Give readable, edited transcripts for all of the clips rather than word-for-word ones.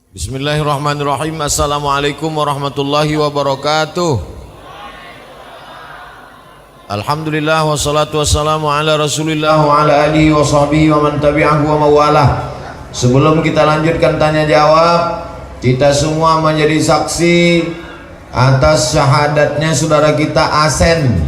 Bismillahirrahmanirrahim. Assalamualaikum warahmatullahi wabarakatuh. Alhamdulillah wassalatu wassalamu ala rasulillah wa ala alihi wa sahbihi wa man tabi'ahu wa mawalah. Sebelum kita lanjutkan tanya jawab, kita semua menjadi saksi atas syahadatnya saudara kita Asen.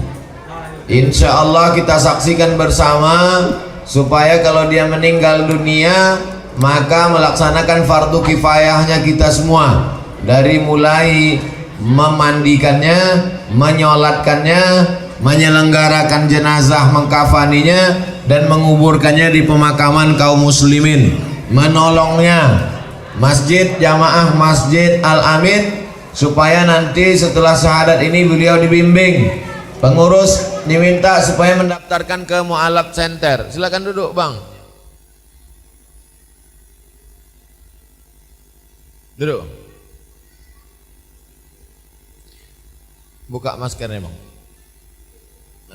Insya Allah kita saksikan bersama supaya kalau dia meninggal dunia maka melaksanakan fardu kifayahnya kita semua, dari mulai memandikannya, menyolatkannya, menyelenggarakan jenazah, mengkafaninya, dan menguburkannya di pemakaman kaum muslimin, menolongnya masjid jamaah Masjid Al-Amin supaya nanti setelah syahadat ini beliau dibimbing. Pengurus diminta supaya mendaftarkan ke Mu'alaf Center. Silakan duduk bang. Duduk. Buka maskernya bang.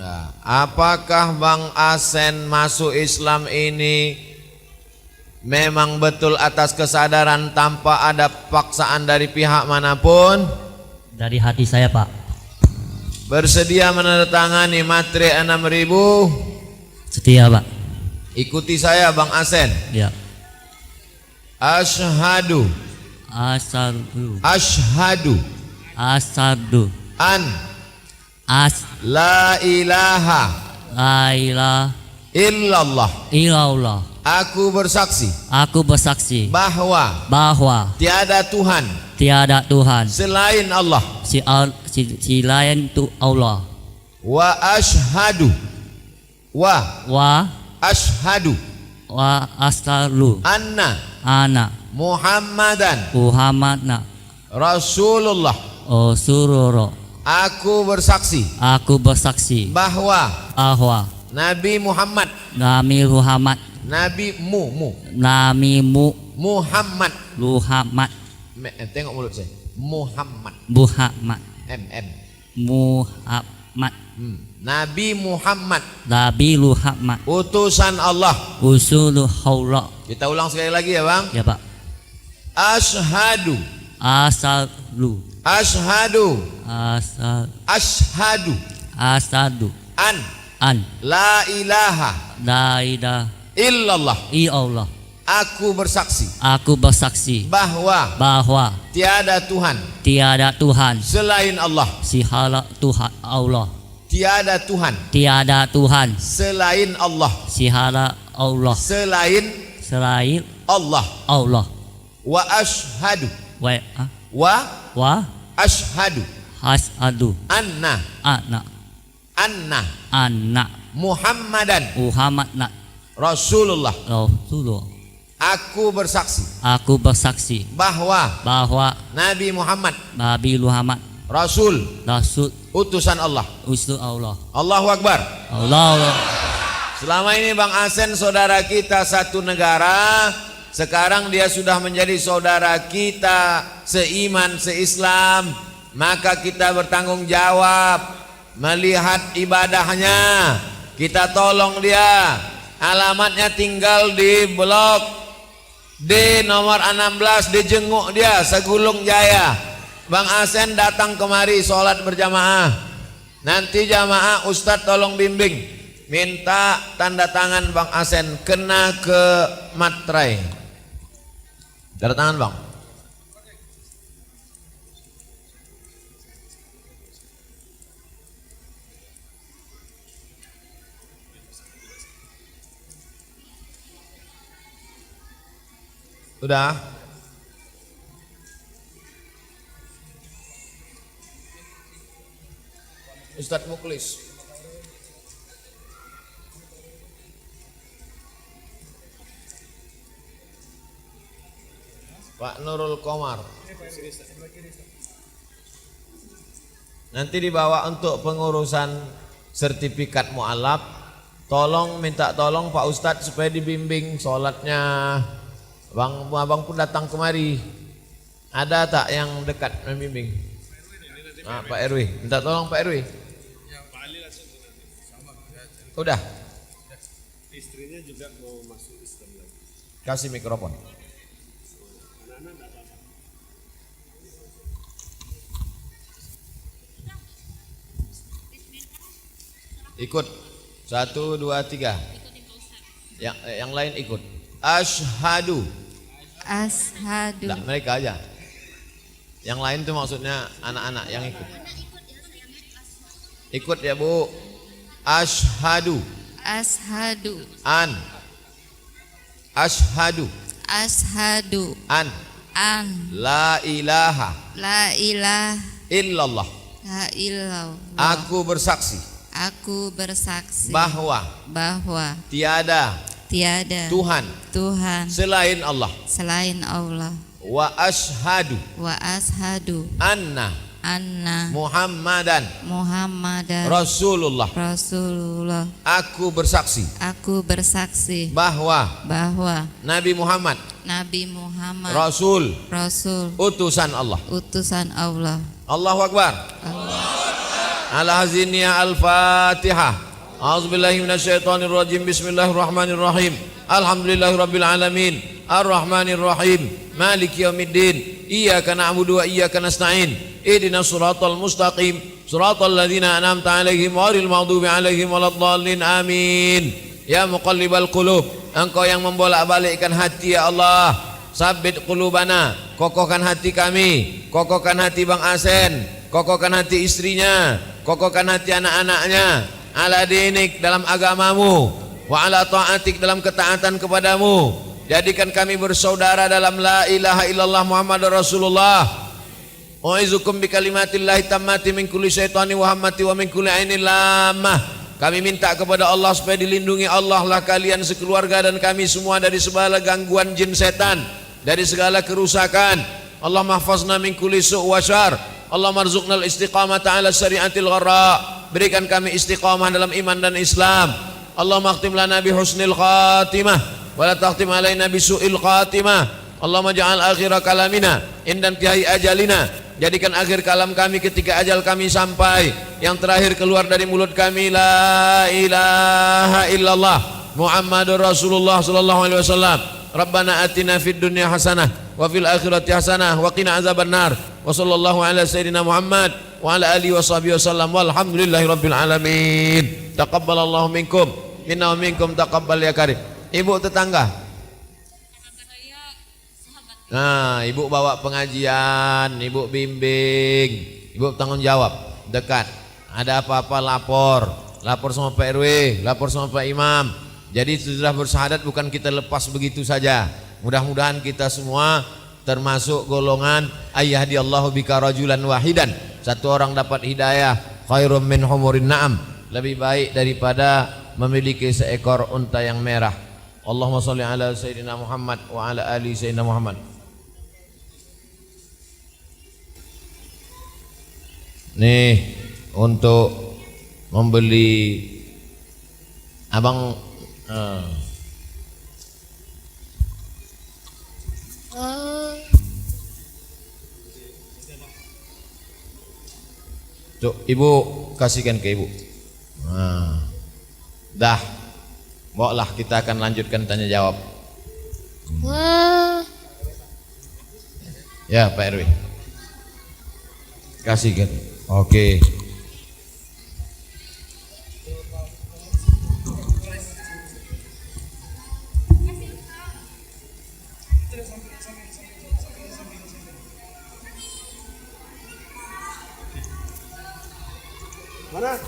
Nah, apakah Bang Asen masuk Islam ini memang betul atas kesadaran tanpa ada paksaan dari pihak manapun? Dari hati saya, Pak. Bersedia menandatangani materi 6.000? Setia, Pak. Ikuti saya Bang Asen. Ya. Asyhadu Asyhadu an As la ilaha la ilaha illallah. Aku bersaksi bahwa tiada Tuhan selain Allah. Selain tu Allah. Wa ashadu anna Muhammadan Rasulullah. Aku bersaksi bahwa Nabi Muhammad tengok mulut saya. Muhammad Nabi Muhammad utusan Allah. Kita ulang sekali lagi ya bang. Ya Pak. Asyhadu an la ilaha illallah. Aku bersaksi bahwa tiada Tuhan selain Allah. Tiada Tuhan selain Allah. Selain Allah. Wa ashhadu anna Muhammadan Rasulullah. Aku bersaksi bahwa Nabi Muhammad Rasul utusan Allah. Allahu Akbar. Selama ini Bang Asen saudara kita satu negara, sekarang dia sudah menjadi saudara kita seiman seislam, maka kita bertanggung jawab melihat ibadahnya. Kita tolong dia. Alamatnya tinggal di blok D nomor 16, dijenguk dia Segulung Jaya. Bang Asen datang kemari sholat berjamaah. Nanti jamaah Ustadz tolong bimbing, minta tanda tangan Bang Asen kena ke materai. Tanda tangan bang. Sudah. Ustadz Muklis. Pak Nurul Komar. Nanti dibawa untuk pengurusan sertifikat mu'alaf. Minta tolong Pak Ustadz supaya dibimbing sholatnya. Abang pun datang kemari. Ada tak yang dekat membimbing? Pak RW, minta tolong Pak RW. Udah. Istrinya juga mau masuk Islam lagi. Kasih mikrofon. Ikut. 1, 2, 3. Yang lain ikut. Asyhadu. Ashadu. Nah, mereka aja. Yang lain tuh maksudnya anak-anak yang ikut. Ikut ya Bu. Asyhadu. Ashadu. An. Asyhadu. Ashadu. An. An. La ilaha La ilaha illallah. illallah. Aku bersaksi Aku bersaksi bahwa bahwa tiada tiada Tuhan selain Allah. selain Allah. Wa ashhadu Wa ashadu anna anna Muhammadan Muhammadan Rasulullah. Rasulullah. Aku bersaksi Aku bersaksi bahwa bahwa Nabi Muhammad Nabi Muhammad Rasul utusan Allah. utusan Allah. Allahu Akbar. Ala haziniyah al-Fatihah. A'udzubillahi minasyaitonir rajim. Bismillahirrahmanirrahim. Alhamdulillahirabbil alamin. Arrahmanir rahim. Maliki yaumiddin. Iyyaka na'budu wa iyyaka nasta'in. Ihdinas siratal mustaqim. Siratal ladzina an'amta 'alaihim ghairil maghdubi 'alaihim waladdallin. Amin. Ya muqallibal qulub, Engkau yang membolak-balikkan hati ya Allah. Sabit qulubana, kokohkan hati kami, kokohkan hati Bang Asen, kokohkan hati istrinya, kokohkan hati anak-anaknya, ala dinik dalam agamamu, wa ala ta'atik dalam ketaatan kepadamu. Jadikan kami bersaudara dalam la ilaha illallah Muhammadur Rasulullah. U'izukum bi kalimatillahi tammati min kulli syaitani wa hammati wa min kulli ainin lamah. Kami minta kepada Allah supaya dilindungi Allah lah kalian sekeluarga dan kami semua dari segala gangguan jin setan, dari segala kerusakan. Allah mahfazna min kulli su' wa syar. Allah marzuqnal istiqamata ala syariatil gharra. Berikan kami istiqamah dalam iman dan Islam. Allah makhtim lana bi husnil khatimah wa la takhtim alaina bi su'il khatimah. Allah maj'al akhir kalamina indan tihai ajalina. Jadikan akhir kalam kami ketika ajal kami sampai, yang terakhir keluar dari mulut kami la ilaha illallah Muhammadur Rasulullah sallallahu alaihi wasallam. Rabbana atina fid dunya hasanah wa fil akhirati hasanah wa qina azabannar. Wa sallallahu ala sayyidina Muhammad wa ala alihi washabihi wasallam. Walhamdulillahirabbil alamin. Taqabbalallahu minkum minna wa minkum taqabbal ya karim. Ibu tetangga. Nah, ibu bawa pengajian, ibu bimbing, ibu tanggung jawab, dekat. Ada apa-apa lapor sama Pak RW, lapor sama Pak Imam. Jadi sudah bersahadat bukan kita lepas begitu saja. Mudah-mudahan kita semua termasuk golongan ayyadiyallahu bika rajulan wahidan. Satu orang dapat hidayah khairum min humurin na'am. Lebih baik daripada memiliki seekor unta yang merah. Allahumma shalli ala sayyidina Muhammad wa ala ali sayyidina Muhammad. Nih untuk membeli abang tuh ibu kasihkan ke ibu. Nah, dah, bawalah kita akan lanjutkan tanya jawab. Ya Pak RW, kasihkan. Oke. Mana?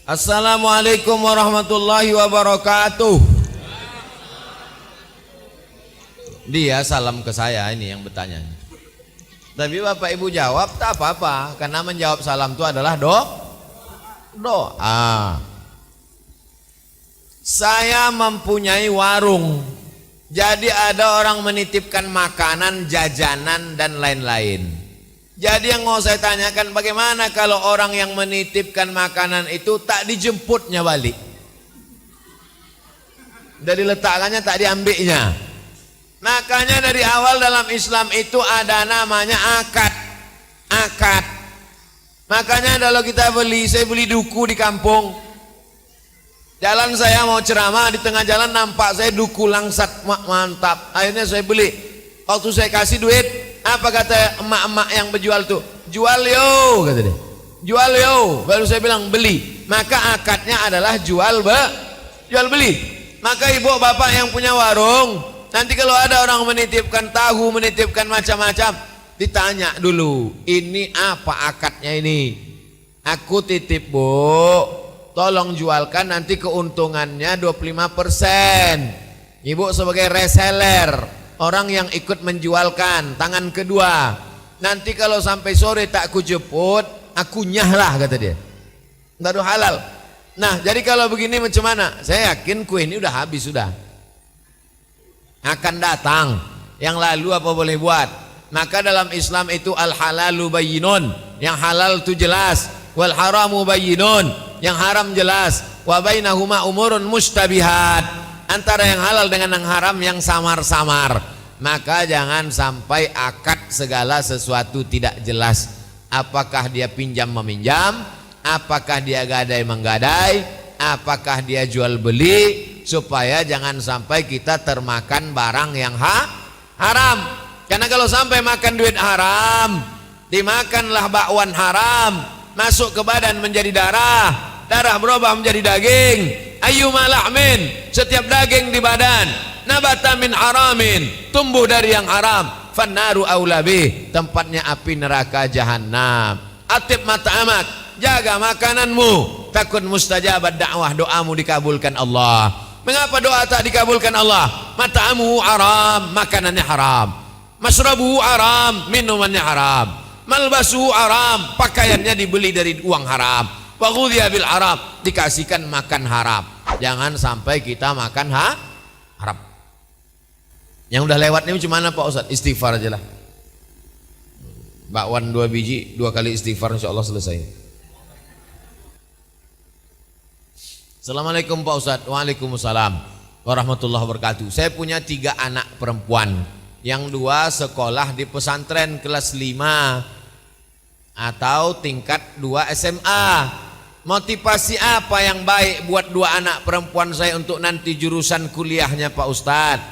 Assalamualaikum warahmatullahi wabarakatuh. Dia salam ke saya ini yang bertanya. Tapi Bapak Ibu jawab tak apa-apa, karena menjawab salam itu adalah doa. Saya mempunyai warung. Jadi ada orang menitipkan makanan, jajanan dan lain-lain. Jadi yang mau saya tanyakan, bagaimana kalau orang yang menitipkan makanan itu tak dijemputnya balik? Dari letakkannya tak diambilnya. Makanya dari awal dalam Islam itu ada namanya akad. Akad. Makanya kalau kita beli, saya beli duku di kampung. Jalan saya mau ceramah, di tengah jalan nampak saya duku langsat, mantap. Akhirnya saya beli. Waktu saya kasih duit, apa kata emak-emak yang berjual tuh? Jual yo, kata dia. Jual yo. Baru saya bilang beli. Maka akadnya adalah jual beli. Maka ibu bapak yang punya warung, nanti kalau ada orang menitipkan tahu, menitipkan macam-macam, ditanya dulu, ini apa akadnya ini? Aku titip bu, tolong jualkan, nanti keuntungannya 25%. Ibu sebagai reseller, orang yang ikut menjualkan, tangan kedua. Nanti kalau sampai sore tak aku jemput, aku nyahlah, kata dia. Baru halal. Nah, jadi kalau begini macam mana? Saya yakin kue ini udah habis sudah. Akan datang. Yang lalu apa boleh buat? Maka dalam Islam itu al halalu bayyinun, yang halal itu jelas, wal haramu bayyinun, yang haram jelas, wa bainahuma umurun mustabihat, antara yang halal dengan yang haram yang samar-samar. Maka jangan sampai akad segala sesuatu tidak jelas. Apakah dia pinjam meminjam, apakah dia gadai menggadai, apakah dia jual beli, supaya jangan sampai kita termakan barang yang haram. Karena kalau sampai makan duit haram, dimakanlah bakwan haram, masuk ke badan menjadi darah, darah berubah menjadi daging. Ayyuma lahmin, setiap daging di badan, nabata min haramin, tumbuh dari yang haram, fannaru aula bih, tempatnya api neraka jahanam. Atib mata'amak, jaga makananmu, takun mustajabat dakwah, doamu dikabulkan Allah. Mengapa doa tak dikabulkan Allah? Mata'amu haram, makanannya haram. Masrabuhu haram, minumannya haram. Malbasuhu haram, pakaiannya dibeli dari uang haram. Wa ghudhiya bil haram, dikasihkan makan haram. Jangan sampai kita makan haram. Yang udah lewat ini macam mana Pak Ustaz? Istighfar aja lah. Bakwan 2 biji, 2 kali istighfar, insya Allah selesai. Assalamualaikum Pak Ustaz. Waalaikumsalam warahmatullahi wabarakatuh. Saya punya 3 anak perempuan. Yang 2 sekolah di pesantren kelas 5 atau tingkat 2 SMA. Motivasi apa yang baik buat 2 anak perempuan saya untuk nanti jurusan kuliahnya Pak Ustadz?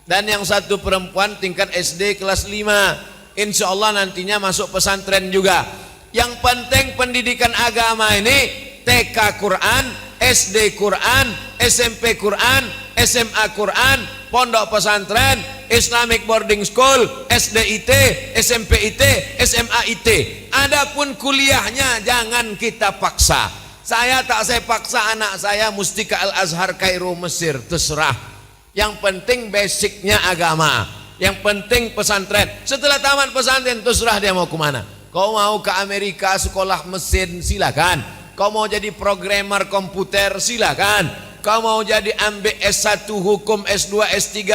Dan yang 1 perempuan tingkat SD kelas 5, insya Allah nantinya masuk pesantren juga. Yang penting pendidikan agama ini TK Quran, SD Quran, SMP Quran, SMA Quran, pondok pesantren, Islamic boarding school, SDIT, SMPIT, SMAIT. Adapun kuliahnya jangan kita paksa. Saya paksa anak saya mesti ke Al-Azhar Kairo Mesir, terserah. Yang penting basicnya agama, yang penting pesantren. Setelah tamat pesantren terserah dia mau kemana. Kau mau ke Amerika sekolah mesin, silakan. Kau mau jadi programmer komputer, silakan. Kau mau jadi ambil S1 hukum, S2, S3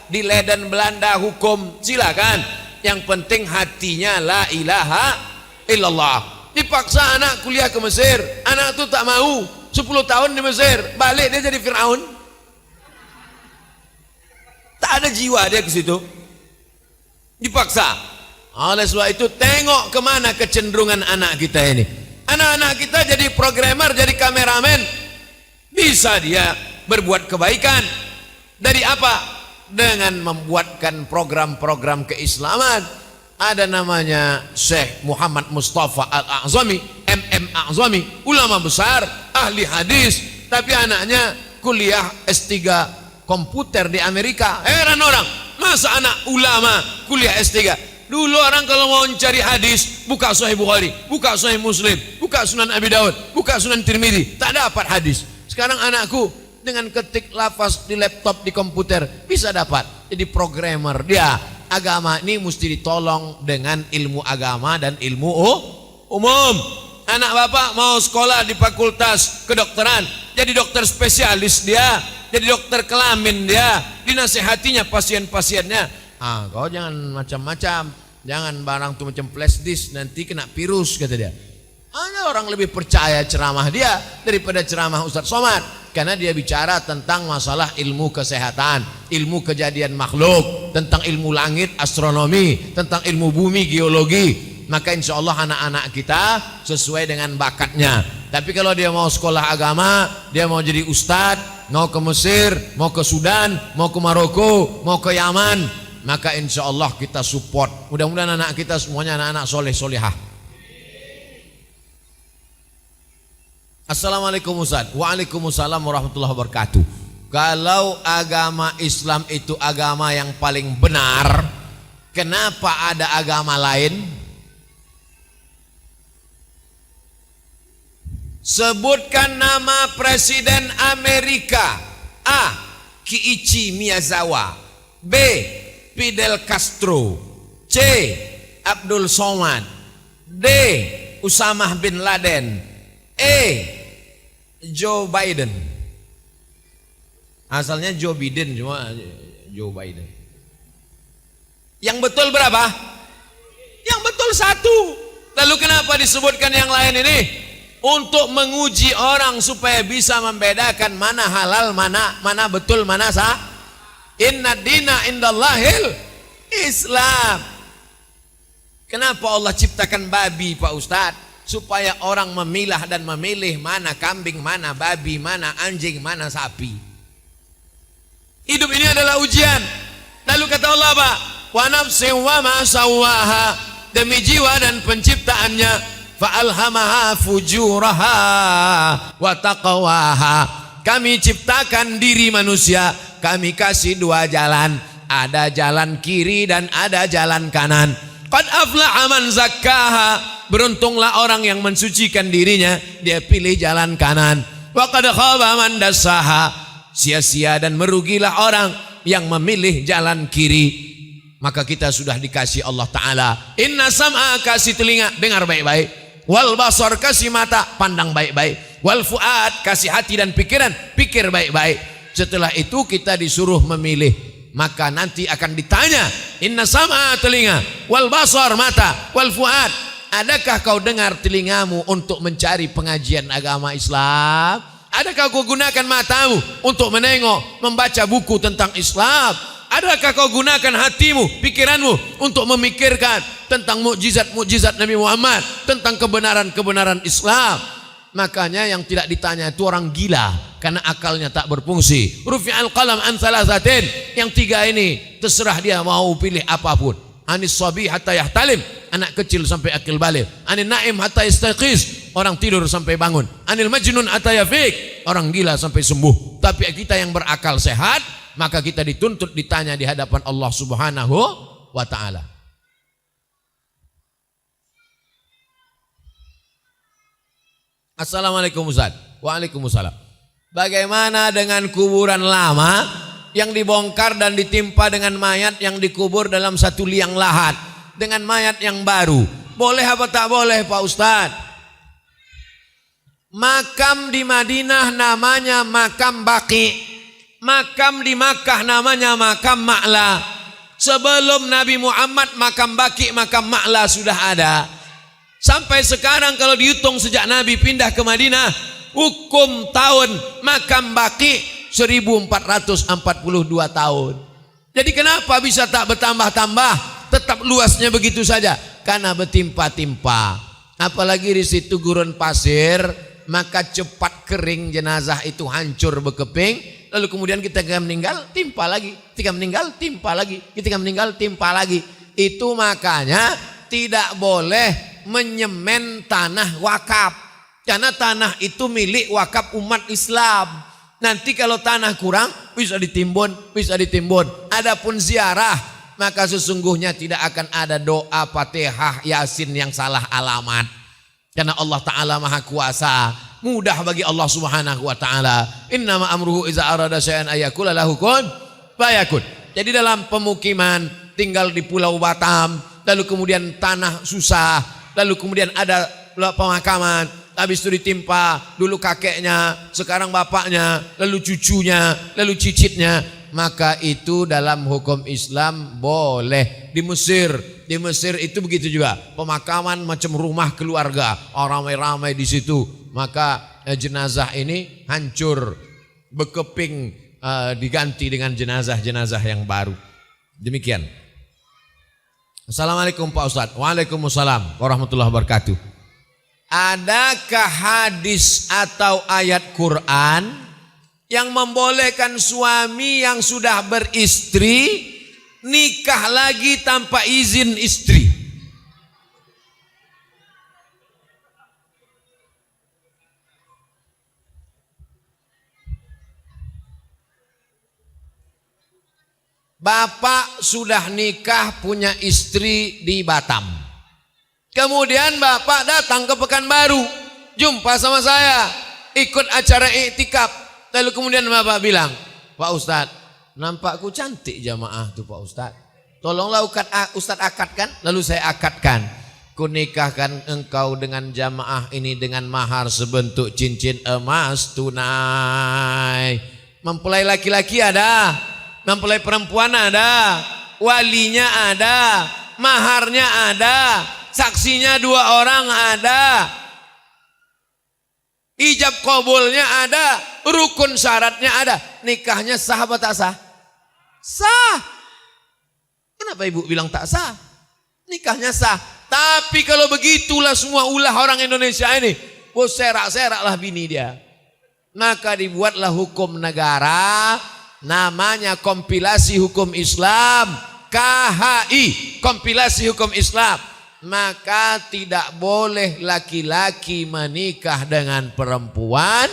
di Leiden Belanda hukum, silakan. Yang penting hatinya la ilaha illallah. Dipaksa anak kuliah ke Mesir, anak itu tak mau. 10 tahun di Mesir, balik dia jadi Fir'aun. Tak ada jiwa dia ke situ. Dipaksa. Oleh sebab itu tengok kemana kecenderungan anak kita ini. Anak-anak kita jadi programmer, jadi kameramen, bisa dia berbuat kebaikan. Dari apa? Dengan membuatkan program-program keislaman. Ada namanya Syekh Muhammad Mustafa Al-A'zami, MM A'zami, ulama besar, ahli hadis, tapi anaknya kuliah S3 komputer di Amerika. Heran orang, masa anak ulama kuliah S3? Dulu orang kalau mau mencari hadis, buka Sahih Bukhari, buka Sahih Muslim, buka Sunan Abi Daud, buka Sunan Tirmidzi, tak dapat hadis. Sekarang anakku dengan ketik lafaz di laptop, di komputer, bisa dapat. Jadi programmer dia. Agama ini mesti ditolong dengan ilmu agama dan ilmu umum. Anak bapak mau sekolah di fakultas kedokteran, jadi dokter spesialis dia, jadi dokter kelamin dia, dinasehatinya pasien-pasiennya. Kau jangan macam-macam, jangan barang tuh macam flash disk, nanti kena virus, kata dia. Ada orang lebih percaya ceramah dia daripada ceramah Ustaz Somad, karena dia bicara tentang masalah ilmu kesehatan, ilmu kejadian makhluk, tentang ilmu langit, astronomi, tentang ilmu bumi, geologi. maka insya Allah anak-anak kita sesuai dengan bakatnya. Tapi kalau dia mau sekolah agama, dia mau jadi ustadz, mau ke Mesir, mau ke Sudan, mau ke Maroko, mau ke Yaman, maka insya Allah kita support. Mudah-mudahan anak kita semuanya anak-anak soleh solehah. Assalamualaikum Ustaz. Waalaikumsalam warahmatullahi wabarakatuh. Kalau agama Islam itu agama yang paling benar, kenapa ada agama lain? Sebutkan nama Presiden Amerika. A. Kiichi Miyazawa. B. Fidel Castro. C. Abdul Somad. D. Usamah bin Laden. E. Joe Biden. Asalnya Joe Biden, cuma Joe Biden. Yang betul berapa? Yang betul satu. Lalu kenapa disebutkan yang lain ini? Untuk menguji orang supaya bisa membedakan mana halal, mana betul, mana sah. Inna dina indallahil Islam. Kenapa Allah ciptakan babi, Pak Ustadz? Supaya orang memilah dan memilih mana kambing, mana babi, mana anjing, mana sapi. Hidup ini adalah ujian. Lalu kata Allah apa? Wa nafsin wa ma sawwaha, demi jiwa dan penciptaannya, fa alhamaha fujuraha wa taqwaha. Kami ciptakan diri manusia, kami kasih dua jalan, ada jalan kiri dan ada jalan kanan. Qad aflaha man zakkaha, beruntunglah orang yang mensucikan dirinya, dia pilih jalan kanan. Wa qad khaba man dassaha, sia-sia dan merugilah orang yang memilih jalan kiri. Maka kita sudah dikasih Allah Ta'ala, inna sam'a, kasih telinga, dengar baik-baik. Wal basar, kasih mata, pandang baik-baik. Wal fuad, kasih hati dan pikiran, pikir baik-baik. Setelah itu kita disuruh memilih. Maka nanti akan ditanya, inna sam'a, telinga, wal basar, mata, wal fuad, adakah kau dengar telingamu untuk mencari pengajian agama Islam? Adakah kau gunakan matamu untuk menengok, membaca buku tentang Islam? Adakah kau gunakan hatimu, pikiranmu untuk memikirkan tentang mukjizat-mukjizat Nabi Muhammad, tentang kebenaran-kebenaran Islam? Makanya yang tidak ditanya itu orang gila, karena akalnya tak berfungsi. Rufi'al qalam an thalathatin, yang tiga ini terserah dia mau pilih apapun. Anis sabi hatta yahtalim, anak kecil sampai akil balik. Anil naim hatta yastayqiz, orang tidur sampai bangun. Anil majnun hatta yafiq, orang gila sampai sembuh. Tapi kita yang berakal sehat, maka kita dituntut ditanya di hadapan Allah Subhanahu wa ta'ala. Assalamualaikum Ustaz. Waalaikumsalam. Bagaimana dengan kuburan lama yang dibongkar dan ditimpa dengan mayat yang dikubur dalam satu liang lahat dengan mayat yang baru? Boleh apa tak boleh, Pak Ustaz? Makam di Madinah namanya makam Baqi, makam di Makkah namanya makam Ma'la. Sebelum Nabi Muhammad makam Baqi, makam Ma'la sudah ada. Sampai sekarang kalau dihitung sejak Nabi pindah ke Madinah, hukum tahun makam Baqi 1442 tahun. Jadi kenapa bisa tak bertambah-tambah, tetap luasnya begitu saja? Karena bertimpa-timpa. Apalagi di situ gurun pasir, maka cepat kering, jenazah itu hancur berkeping. Lalu kemudian kita meninggal, timpa lagi. Ketika meninggal, timpa lagi. Ketika meninggal, timpa lagi. Itu makanya tidak boleh menyemen tanah wakaf, karena tanah itu milik wakaf umat Islam. Nanti kalau tanah kurang bisa ditimbun, adapun ziarah, maka sesungguhnya tidak akan ada doa Fatihah Yasin yang salah alamat, karena Allah Ta'ala Maha Kuasa. Mudah bagi Allah Subhanahu wa ta'ala. Innama amruhu iza arada syai'an ayakula lahu kun fayakun. Jadi dalam pemukiman, tinggal di Pulau Batam, lalu kemudian tanah susah, lalu kemudian ada pemakaman, habis itu ditimpa dulu kakeknya, sekarang bapaknya, lalu cucunya, lalu cicitnya, maka itu dalam hukum Islam boleh. Di Mesir itu begitu juga, pemakaman macam rumah keluarga, orang ramai-ramai di situ, maka jenazah ini hancur berkeping, diganti dengan jenazah-jenazah yang baru. Demikian. Assalamualaikum Pak Ustadz. Waalaikumsalam warahmatullahi wabarakatuh. Adakah hadis atau ayat Quran yang membolehkan suami yang sudah beristri nikah lagi tanpa izin istri? Bapak sudah nikah punya istri di Batam. Kemudian bapak datang ke Pekanbaru, jumpa sama saya, ikut acara iktikaf. Lalu kemudian bapak bilang, Pak Ustadz, nampakku cantik jamaah tuh Pak Ustadz. Tolonglah Ustadz akadkan. Lalu saya akadkan. Ku nikahkan engkau dengan jamaah ini dengan mahar sebentuk cincin emas tunai. Mempelai laki-laki ada, mempelai perempuan ada, walinya ada, maharnya ada, saksinya 2 orang ada, ijab kabulnya ada, rukun syaratnya ada. Nikahnya sah apa tak sah? Sah. Kenapa ibu bilang tak sah? Nikahnya sah. Tapi kalau begitulah semua ulah orang Indonesia ini, serak-seraklah bini dia. Maka dibuatlah hukum negara, namanya kompilasi hukum Islam, KHI, kompilasi hukum Islam. Maka tidak boleh laki-laki menikah dengan perempuan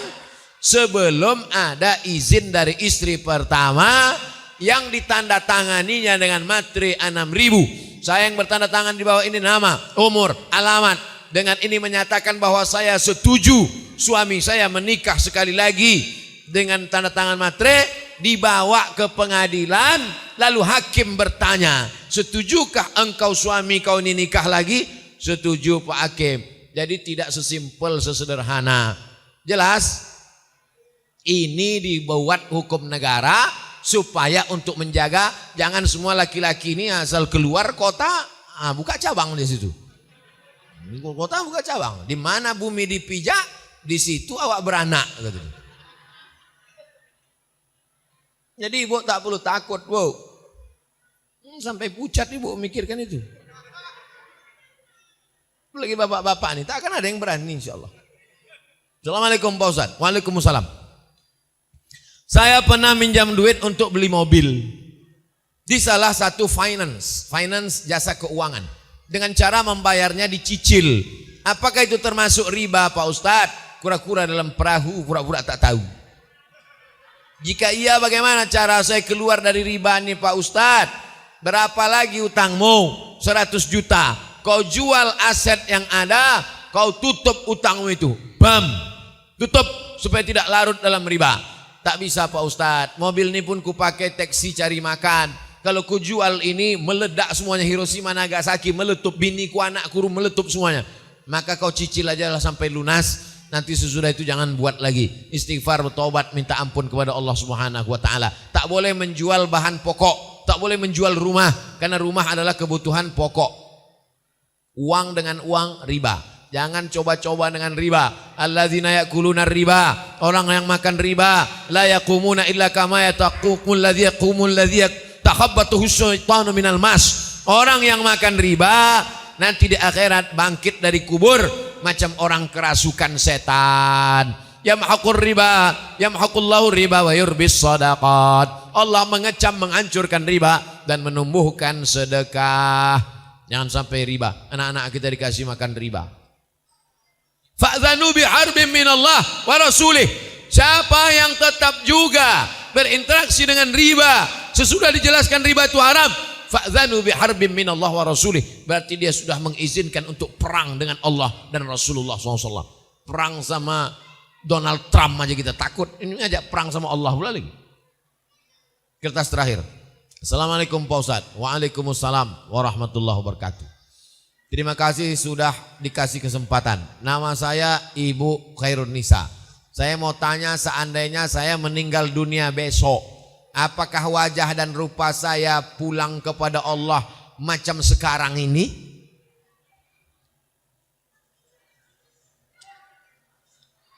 sebelum ada izin dari istri pertama yang ditandatanganinya dengan materi 6.000. Saya yang bertanda tangan di bawah ini nama, umur, alamat. Dengan ini menyatakan bahwa saya setuju suami saya menikah sekali lagi dengan tanda tangan materi. Dibawa ke pengadilan, lalu hakim bertanya, setujukah engkau suami kau ini nikah lagi? Setuju Pak Hakim. Jadi tidak sesimpel sesederhana. Jelas? Ini dibuat hukum negara supaya untuk menjaga jangan semua laki-laki ini asal keluar kota buka cabang di situ. Kota buka cabang. Di mana bumi dipijak, di situ awak beranak. Gitu. Jadi ibu tak perlu takut, wow. Sampai pucat ibu mikirkan itu. Lagi bapak-bapak nih, tak akan ada yang berani insya Allah. Assalamualaikum Pak Ustadz. Waalaikumsalam. Saya pernah minjam duit untuk beli mobil di salah satu finance jasa keuangan. Dengan cara membayarnya dicicil. Apakah itu termasuk riba Pak Ustadz? Kura-kura dalam perahu, pura-pura tak tahu. Jika iya bagaimana cara saya keluar dari riba ini Pak Ustadz? Berapa lagi utangmu? 100 juta. Kau jual aset yang ada, kau tutup utangmu itu. Bam. Tutup supaya tidak larut dalam riba. Tak bisa Pak Ustadz. Mobil ini pun ku pakai taksi cari makan. Kalau ku jual ini meledak semuanya, Hiroshima Nagasaki meletup, biniku anakku meletup semuanya. Maka kau cicil aja lah sampai lunas. Nanti sesudah itu jangan buat lagi. Istighfar, bertobat, minta ampun kepada Allah Subhanahu wa taala. Tak boleh menjual bahan pokok, tak boleh menjual rumah karena rumah adalah kebutuhan pokok. Uang dengan uang riba. Jangan coba-coba dengan riba. Alladzina yakuluna riba, orang yang makan riba, la yaqumuna illa kama yataqumul ladzi yaqumul ladzi takhabbathu syaitanu minal mas. Orang yang makan riba nanti di akhirat bangkit dari kubur macam orang kerasukan setan. Yamhaqur riba, yamhaqullahu riba wa yurbis shadaqat. Allah mengecam, menghancurkan riba dan menumbuhkan sedekah. Jangan sampai riba. Anak-anak kita dikasih makan riba. Fa'zanu biharbin minallah wa rasulih. Siapa yang tetap juga berinteraksi dengan riba sesudah dijelaskan riba itu haram, fa'zanu biharbin minallah wa rasulih, berarti dia sudah mengizinkan untuk perang dengan Allah dan Rasulullah SAW. Perang sama Donald Trump aja kita takut, ini ngajak perang sama Allah pula lagi. Kertas terakhir. Assalamualaikum Pak Ustadz. Waalaikumsalam warahmatullahi wabarakatuh. Terima kasih sudah dikasih kesempatan. Nama saya Ibu Khairun Nisa. Saya mau tanya, seandainya saya meninggal dunia besok, apakah wajah dan rupa saya pulang kepada Allah macam sekarang ini?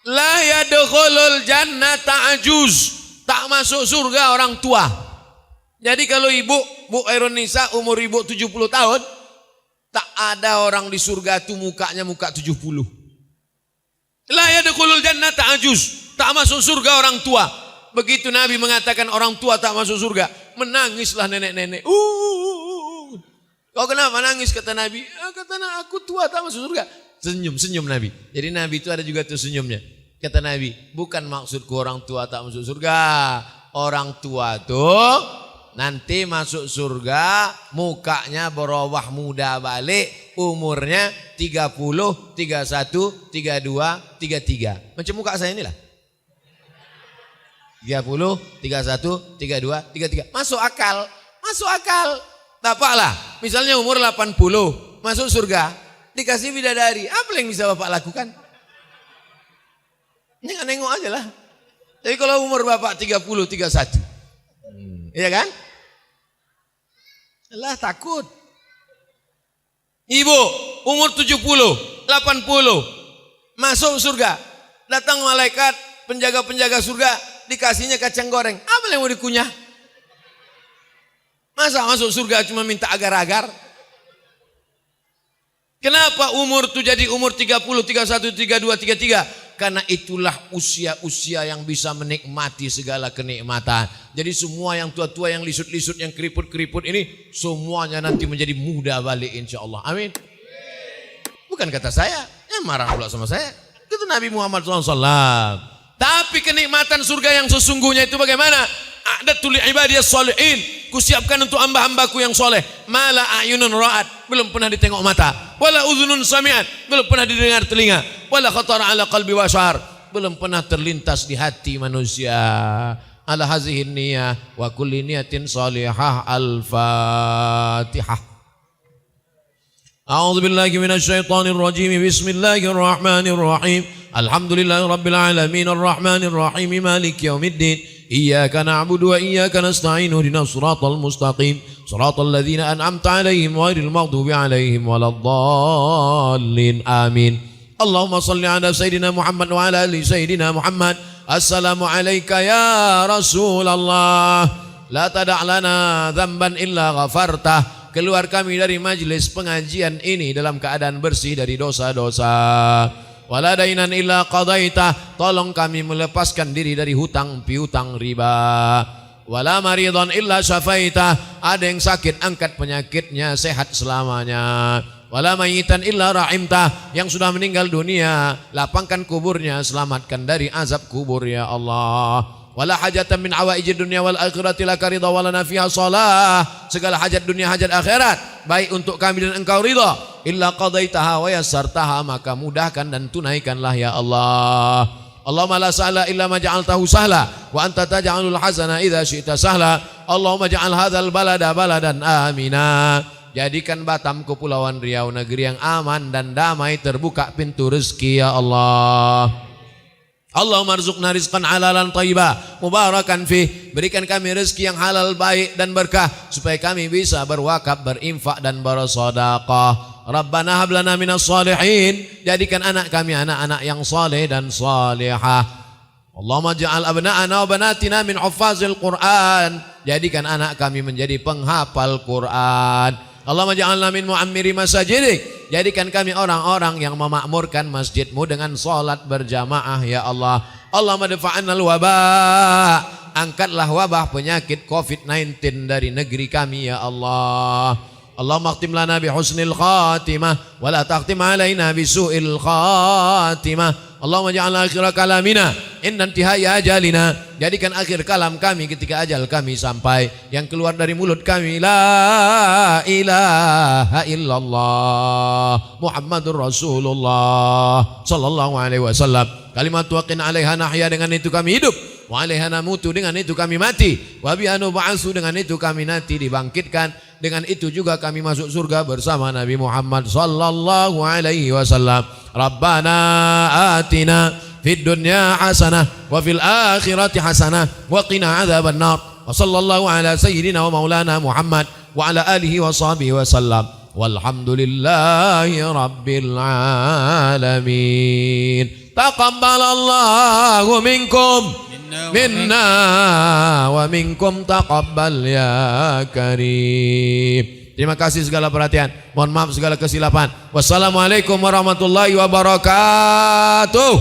La yadkhulul jannata ajuz, tak masuk surga orang tua. Jadi kalau ibu, Bu Khairun Nisa umur ibu 70 tahun, Tak ada orang di surga itu mukanya muka 70. La yadkhulul jannata ajuz. Tak masuk surga orang tua. Begitu Nabi mengatakan orang tua tak masuk surga, menangislah nenek-nenek. Kau kenapa nangis, kata Nabi? Kata aku tua tak masuk surga. Senyum Nabi. Jadi Nabi itu ada juga tuh senyumnya. Kata Nabi, bukan maksudku orang tua tak masuk surga. Orang tua tuh nanti masuk surga, mukanya berubah muda balik, umurnya 30, 31, 32, 33. Macam muka saya inilah. 30, 31, 32, 33. Masuk akal. Dapatlah. Misalnya umur 80, masuk surga, dikasih bidadari. Apa yang bisa Bapak lakukan? Nengok aja lah. Tapi kalau umur Bapak 30, 31. Iya kan? Lah takut. Ibu umur 70, 80 masuk surga. Datang malaikat penjaga-penjaga surga, dikasihnya kacang goreng. Apa yang mau dikunyah? Masa masuk surga cuma minta agar-agar? Kenapa umur itu jadi umur 30, 31, 32, 33? Karena itulah usia-usia yang bisa menikmati segala kenikmatan. Jadi semua yang tua-tua, yang lisut-lisut, yang keriput-keriput ini, semuanya nanti menjadi muda balik insya Allah. Amin. Bukan kata saya, yang marah pula sama saya. Itu Nabi Muhammad SAW. Tapi kenikmatan surga yang sesungguhnya itu bagaimana? A'datul ibadiyas sholihin. Kusiapkan untuk hamba-hambaku yang soleh. Mala a'yunun ra'at. Belum pernah ditengok mata. Wala udhunun sami'at. Belum pernah didengar telinga. Wala khatara ala qalbi bashar. Belum pernah terlintas di hati manusia. Ala hazihin niyah wa kulli niyatin salihah. Al-Fatihah. A'udzu billahi minasyaitonir rajim. Bismillahirrahmanirrahim. Alhamdulillahi rabbil alamin arrahmanir rahim maliki yaumiddin. Iyyaka na'budu wa iyyaka nasta'in ihdinas siratal mustaqim siratal ladzina an'amta 'alaihim ghairil maghdubi 'alaihim waladdallin. Amin. Allahumma shalli 'ala sayidina Muhammad wa 'ala ali sayidina Muhammad. Assalamu alayka ya Rasulullah. La tada' lana dzamban illa ghafartah. Keluar kami dari majlis pengajian ini dalam keadaan bersih dari dosa-dosa. Wala dainan illa qadaitah. Tolong kami melepaskan diri dari hutang piutang riba. Wala maridhan illa syafaitah. Ada yang sakit, angkat penyakitnya, sehat selamanya. Wala mayitan illa rahimtah. Yang sudah meninggal dunia, lapangkan kuburnya, selamatkan dari azab kubur ya Allah. Wala hajatan min awaijid dunia wal akhirati laka ridha walana fiha salah. Segala hajat dunia, hajat akhirat, baik untuk kami dan engkau ridha. Illa qadaitaha wa yassartaha, maka mudahkan dan tunaikanlah ya Allah. Allahumma la sahla illa ma ja'altahu sahla wa anta taj'alul hazana idza syi'ta sahla. Allahumma ja'al hadzal balada baladan amina. Jadikan Batam Kepulauan Riau negeri yang aman dan damai, terbuka pintu rezeki ya Allah. Allahumma arzuqna rizqan halalan thayyiba mubarakan fih. Berikan kami rezeki yang halal, baik dan berkah, supaya kami bisa berwakaf, berinfak dan bersedekah. Rabbana hab lana minas shalihin. Jadikan anak kami anak-anak yang saleh dan salihah. Allahumma ja'al abna'ana wa banatina min huffazil Qur'an. Jadikan anak kami menjadi penghafal Qur'an. Allahumma ja'alna min mu'ammiri masajidik. Jadikan kami orang-orang yang memakmurkan masjidmu dengan salat berjamaah ya Allah. Allahumma dafa'annal wabah. Angkatlah wabah penyakit COVID-19 dari negeri kami ya Allah. Allahumma akhtim lana bi husnil khatimah wa la takhtim alaina bi su'il khatimah. Allahumma ja'alna akhir kalamina inna intihai ajalina. Jadikan akhir kalam kami ketika ajal kami sampai, yang keluar dari mulut kami la ilaha illallah Muhammadur Rasulullah sallallahu alaihi wasallam. Kalimat waqin alaiha nahya, dengan itu kami hidup, wa alaiha namutu, dengan itu kami mati, wa bi anu ba'su, dengan itu kami nanti dibangkitkan, dengan itu juga kami masuk surga bersama Nabi Muhammad sallallahu alaihi wasallam. Rabbana atina fid dunya hasanah wa fil akhirati hasanah wa qina adzaban nar. Wa sallallahu ala sayyidina wa maulana Muhammad wa ala alihi wa sahbihi wasallam. Walhamdulillahi rabbil alamin. Taqabbalallahu minkum minna wa minkum taqabbal ya karim. Terima kasih segala perhatian. Mohon maaf segala kesilapan. Wassalamualaikum warahmatullahi wabarakatuh.